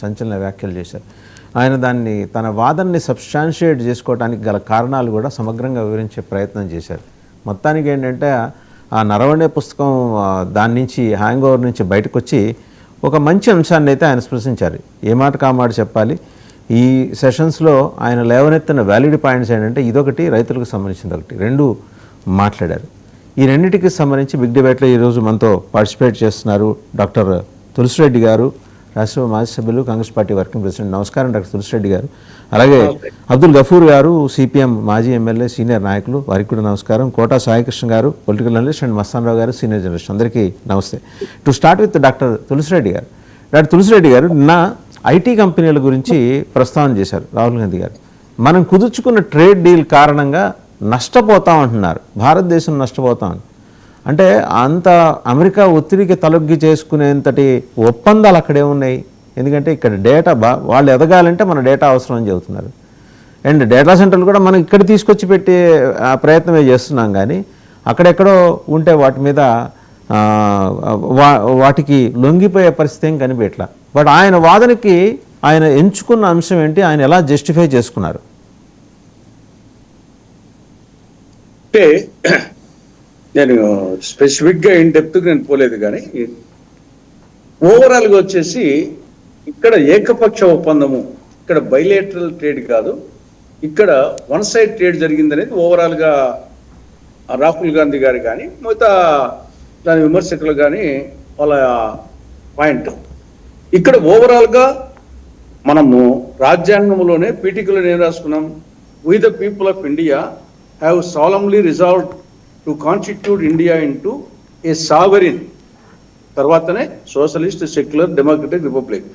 సంచలన వ్యాఖ్యలు చేశారు. ఆయన దాన్ని తన వాదనని సబ్స్టాన్షియేట్ చేసుకోవడానికి గల కారణాలు కూడా సమగ్రంగా వివరించే ప్రయత్నం చేశారు. మొత్తానికి ఏంటంటే ఆ నరవణే పుస్తకం దాని నుంచి హ్యాంగ్ ఓవర్ నుంచి బయటకు వచ్చి ఒక మంచి అంశాన్ని అయితే ఆయన స్పృశించారు. ఏ మాట కామాట చెప్పాలి. ఈ సెషన్స్లో ఆయన లేవనెత్తిన వ్యాలిడ్ పాయింట్స్ ఏంటంటే ఇదొకటి, రైతులకు సంబంధించింది ఒకటి, రెండు మాట్లాడారు. ఈ రెండింటికి సంబంధించి బిగ్ డిబేట్లో ఈరోజు మనతో పార్టిసిపేట్ చేస్తున్నారు డాక్టర్ తులసిరెడ్డి గారు, రాష్ట్రసభ మాజీ సభ్యులు, కాంగ్రెస్ పార్టీ వర్కింగ్ ప్రెసిడెంట్. నమస్కారం డాక్టర్ తులసిరెడ్డి గారు. అలాగే అబ్దుల్ గఫూర్ గారు, సిపిఎం మాజీ ఎమ్మెల్యే, సీనియర్ నాయకులు, వారికి కూడా నమస్కారం. కోటా సాయికృష్ణ గారు, పొలిటికల్ అనలిస్ట్, అండ్ మస్తానరావు గారు, సీనియర్ జర్నలిస్ట్. అందరికీ నమస్తే. To start with doctor Tulasi Reddy గారు. డాక్టర్ తులసిరెడ్డి గారు నిన్న ఐటీ కంపెనీల గురించి ప్రస్తావన చేశారు రాహుల్ గాంధీ గారు. మనం కుదుర్చుకున్న ట్రేడ్ డీల్ కారణంగా నష్టపోతామంటున్నారు, భారతదేశం నష్టపోతామని. అంటే అంత అమెరికా ఒత్తిడికి తలొగ్గి చేసుకునేంతటి ఒప్పందాలు అక్కడే ఉన్నాయి. ఎందుకంటే ఇక్కడ డేటా వాళ్ళు ఎదగాలంటే మన డేటా అవసరం అని చెబుతున్నారు. అండ్ డేటా సెంటర్లు కూడా మనం ఇక్కడ తీసుకొచ్చి పెట్టే ప్రయత్నమే చేస్తున్నాం, కానీ అక్కడెక్కడో ఉంటే వాటి మీద వాటికి లొంగిపోయే పరిస్థితి ఏం కనిపెట్లా. బట్ ఆయన వాదనకి ఆయన ఎంచుకున్న అంశం ఏంటి, ఆయన ఎలా జస్టిఫై చేసుకున్నారు? అంటే నేను స్పెసిఫిక్గా ఇన్ డెప్త్గా నేను పోలేదు, కానీ ఓవరాల్గా వచ్చేసి ఇక్కడ ఏకపక్ష ఒప్పందము, ఇక్కడ బైలేటరల్ ట్రేడ్ కాదు, ఇక్కడ వన్ సైడ్ ట్రేడ్ జరిగిందనేది ఓవరాల్గా రాహుల్ గాంధీ గారు కానీ మిగతా దాని విమర్శకులు కానీ వాళ్ళ పాయింట్. ఇక్కడ ఓవరాల్గా మనము రాజ్యాంగంలోనే పీఠికలో ఏం రాసుకున్నాం, we the people of India have solemnly resolved to constitute India into a sovereign, తర్వాతనే socialist, secular, democratic republic.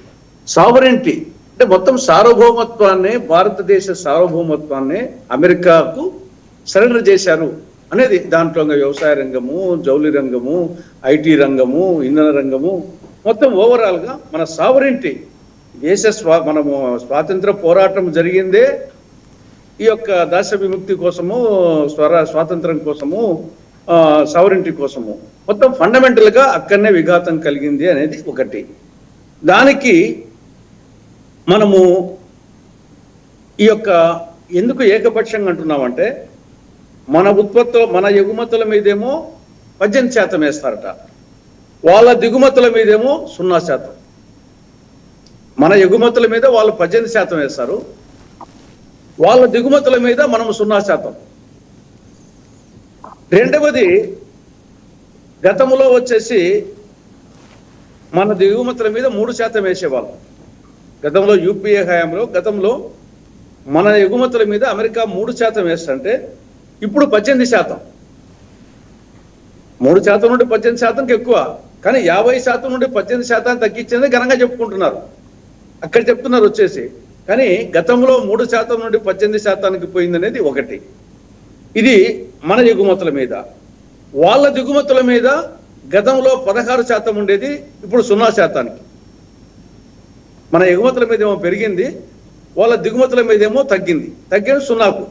Sovereignty అంటే మొత్తం సార్వభౌమత్వాన్ని, భారతదేశ సార్వభౌమత్వాన్ని అమెరికాకు సరెండర్ చేశారు అనేది దాంట్లో వ్యవసాయ రంగము, జౌలి రంగము, ఐటీ రంగము, ఇంధన రంగము, మొత్తం ఓవరాల్గా మన సావరెంటీ దేశ మనము స్వాతంత్ర పోరాటం జరిగిందే ఈ యొక్క దేశ విముక్తి కోసము, స్వాతంత్రం కోసము, సావరెంటీ కోసము, మొత్తం ఫండమెంటల్గా అక్కడనే విఘాతం కలిగింది అనేది ఒకటి. దానికి మనము ఈ యొక్క ఎందుకు ఏకపక్షంగా అంటున్నామంటే మన ఉత్పత్తులు, మన ఎగుమతుల మీదేమో 18% వేస్తారట, వాళ్ళ దిగుమతుల మీదేమో 0%. మన ఎగుమతుల మీద వాళ్ళు 18% వేస్తారు, వాళ్ళ దిగుమతుల మీద మనము 0%. రెండవది, గతంలో వచ్చేసి మన దిగుమతుల మీద 3% వేసేవాళ్ళు. గతంలో యూపీఏ హయాంలో గతంలో మన ఎగుమతుల మీద అమెరికా 3% వేస్తుంటే ఇప్పుడు 18%. 3% నుండి 18%కి ఎక్కువ, కానీ 50% నుండి 18% తగ్గించింది ఘనంగా చెప్పుకుంటున్నారు. అక్కడ చెప్తున్నారు వచ్చేసి, కానీ గతంలో 3% నుండి 18%కి పోయిందనేది ఒకటి. ఇది మన ఎగుమతుల మీద. వాళ్ళ దిగుమతుల మీద గతంలో 16% ఉండేది, ఇప్పుడు 0%కి. మన ఎగుమతుల మీద ఏమో పెరిగింది, వాళ్ళ దిగుమతుల మీద ఏమో తగ్గింది 0కు.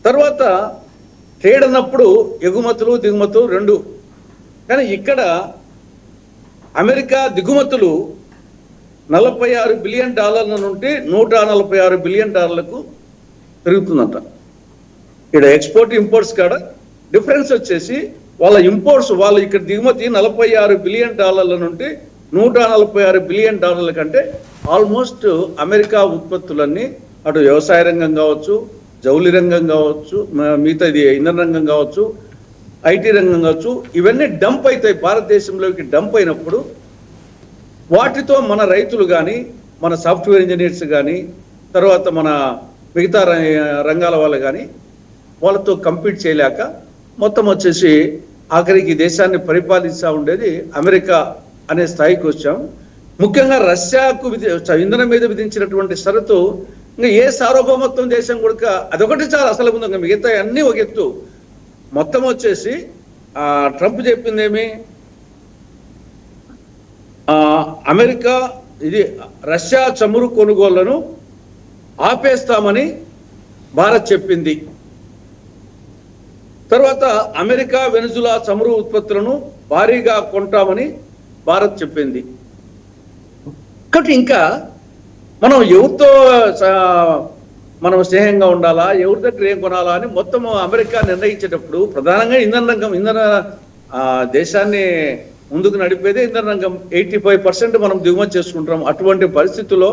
తర్వాత ట్రేడ్ అన్నప్పుడు ఎగుమతులు దిగుమతులు రెండు, కానీ ఇక్కడ అమెరికా దిగుమతులు $46 బిలియన్ నుండి $146 బిలియన్ పెరుగుతుందంట. ఇక్కడ ఎక్స్పోర్ట్ ఇంపోర్ట్స్ కాడ డిఫరెన్స్ వచ్చేసి వాళ్ళ ఇంపోర్ట్స్, వాళ్ళ ఇక్కడ దిగుమతి $46 బిలియన్ నుండి $146 బిలియన్ కంటే ఆల్మోస్ట్ అమెరికా ఉత్పత్తులన్నీ, అటు వ్యవసాయ రంగం కావచ్చు, జౌలి రంగం కావచ్చు, మిగతా ఇది ఇంధన రంగం కావచ్చు, ఐటీ రంగం కావచ్చు, ఇవన్నీ డంప్ అవుతాయి. భారతదేశంలోకి డంప్ అయినప్పుడు వాటితో మన రైతులు కానీ, మన సాఫ్ట్వేర్ ఇంజనీర్స్ కానీ, తర్వాత మన మిగతా రంగాల వాళ్ళు కానీ వాళ్ళతో కంపీట్ చేయలేక మొత్తం వచ్చేసి ఆఖరికి దేశాన్ని పరిపాలిస్తూ ఉండేది అమెరికా అనే స్థాయికి వచ్చాం. ముఖ్యంగా రష్యాకు ఇంధనం మీద విధించినటువంటి షరతు ఇంకా ఏ సార్వభౌమత్వం దేశం కూడా అదొకటి చాలా అసలు ఉంది, మిగతా అన్నీ ఒక ఎత్తు. మొత్తం వచ్చేసి ట్రంప్ చెప్పిందేమి, అమెరికా ఇది రష్యా చమురు కొనుగోళ్లను ఆపేస్తామని భారత్ చెప్పింది. తర్వాత అమెరికా వెనుజులా చమురు ఉత్పత్తులను భారీగా కొంటామని భారత్ చెప్పింది. కాబట్టి ఇంకా మనం ఎవరితో మనం స్నేహంగా ఉండాలా, ఎవరి దగ్గర ఏం కొనాలా అని మొత్తం అమెరికా నిర్ణయించేటప్పుడు ప్రధానంగా ఇంధన దేశాన్ని ముందుకు నడిపేదే ఇంధన రంగం. 85% మనం దిగుమతి చేసుకుంటాం. అటువంటి పరిస్థితుల్లో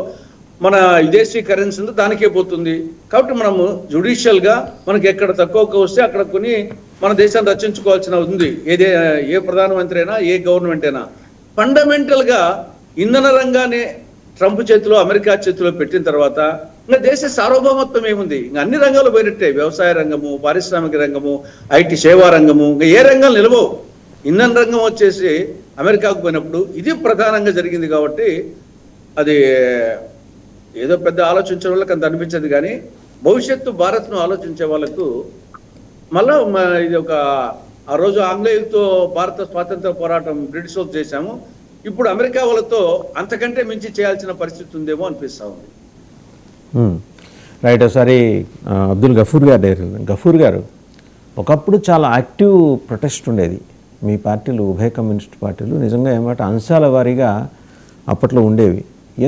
మన విదేశీ కరెన్సీ దానికే పోతుంది. కాబట్టి మనము జుడిషియల్ గా మనకి ఎక్కడ తక్కువగా వస్తే అక్కడ కొని మన దేశాన్ని రక్షించుకోవాల్సిన ఉంది. ఏ ప్రధానమంత్రి అయినా, ఏ గవర్నమెంట్ అయినా. ఫండమెంటల్ గా ఇంధన రంగాన్ని ట్రంప్ చేతిలో, అమెరికా చేతిలో పెట్టిన తర్వాత ఇంకా దేశ సార్వభౌమత్వం ఏముంది? ఇంకా అన్ని రంగాలు పోయినట్టే. వ్యవసాయ రంగము, పారిశ్రామిక రంగము, ఐటీ సేవా రంగము, ఇంకా ఏ రంగాలు నిలవవు. ఇంధన రంగం వచ్చేసి అమెరికాకు పోయినప్పుడు ఇది ప్రధానంగా జరిగింది. కాబట్టి అది ఏదో పెద్ద ఆలోచించే వాళ్ళకి అంత అనిపించదు, కానీ భవిష్యత్తు భారత్ను ఆలోచించే వాళ్ళకు మళ్ళా ఇది ఒక ఆ రోజు ఆంగ్లేయులతో భారత స్వాతంత్ర పోరాటం బ్రిటిష్ వాళ్ళతో చేశాము, ఇప్పుడు అమెరికా వాళ్ళతో అంతకంటే మించి చేయాల్సిన పరిస్థితి ఉందేమో అనిపిస్తా ఉంది. రైట్. ఒకసారి అబ్దుల్ గఫూర్ గారు ఒకప్పుడు చాలా యాక్టివ్ ప్రొటెస్ట్ ఉండేది. మీ పార్టీలు, ఉభయ కమ్యూనిస్ట్ పార్టీలు నిజంగా ఏమంటే అంశాల వారీగా అప్పట్లో ఉండేవి.